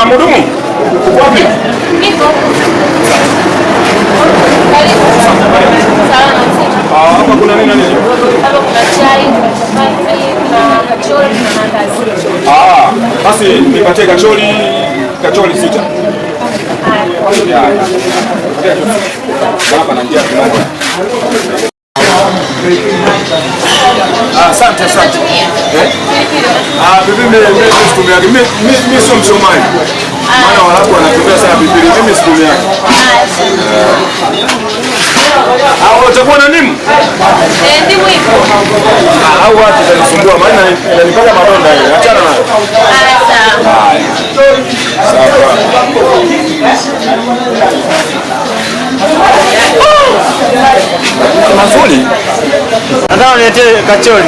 Mhudumu. Wapi? Niko. Karibu. Hapa kuna nini na nini? Hapa kuna chai, kuna chapati, kuna kachori na mandazi. Basi nipatie kachori 6. Hapa na njia kidogo. Asante. Mimi sio Msomali. Maana Waarabu wanatumia sana pilipili. Mimi situmia. Utakuwa na ndimu? Ndimu ipo. Au watu wanasumbua maana inanipaka madonda hiyo. Achana nayo. Sawa. Mazuri. Nataka niletee kachori.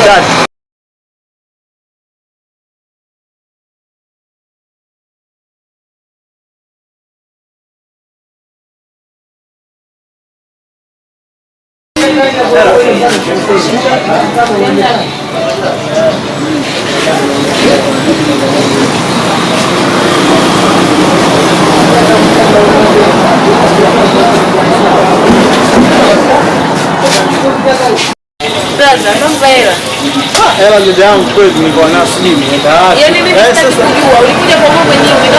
Tatu. Hela ndio yangu kweli nilikuwa nayo sijui nienda wapi. Yaani mimi sitaki kujua ulikuja kwa mambo nyingi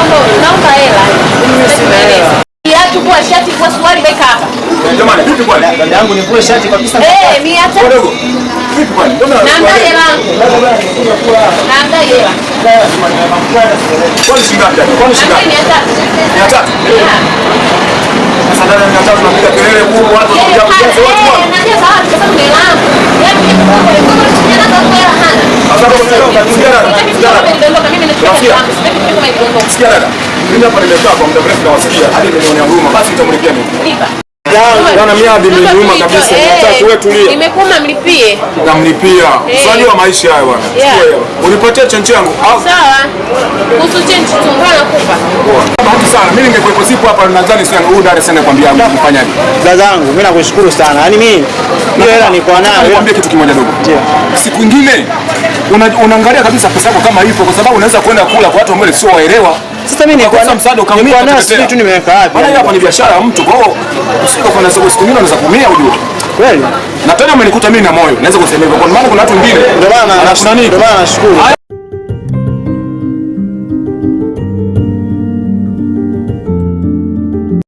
naomba hela. Mimi sina hela. Viatu kwa shati kwa suruali weka hapa. Jamani, vipi bwana? Dada yangu ni kule shati kabisa. Mimi hata kidogo. Vipi bwana? Naangalia hela. Naangalia hela. Kwani shingapi? Kwani shingapi? 300. Sasa dada 300 tunapiga kelele huko watu wanakuja kujenza watu bwana. Naangalia sawa kwa sababu ni hela. Yaani kama tunaenda kwa hela hana. Sasa kama tunataka kusikiana. Mimi nachukua yangu. Sitaki kama iliondoka. Sikia dada. Mimi hapa nimekaa kwa muda mrefu nawasikia. Hadi nimeonea huruma. Basi nitamlipia mimi. Lipa. Bwana mimi hadi nimeuma kabisa. Nataka wewe tulie. Nimekuwa mlipie. Nitamlipia. Unajua maisha haya bwana. Unipatie chenchi yangu. Sawa. Kuhusu chenchi tungana nakupa. Bahati sana. Mimi ningekuwepo sipo hapa nadhani sana huyu Dar es Salaam kwambia mfanyaje. Dazangu mimi nakushukuru sana. Yaani mimi hiyo hela niko nayo. Nikwambie kitu kimoja dogo. Siku nyingine unaangalia kabisa pesa yako kama ipo kwa sababu unaweza kwenda kula kwa watu ambao sio waelewa. Sasa mimi niko na msaada ukamlipa tu nimeweka wapi? Maana hapa ni biashara ya mtu. Kwa hiyo usiko kwa siku nyingine unaweza kumia ujue. Kweli? Na tena umenikuta mimi na moyo. Naweza kusema hivyo. Kwa maana kuna watu wengine ndio maana nashukuru.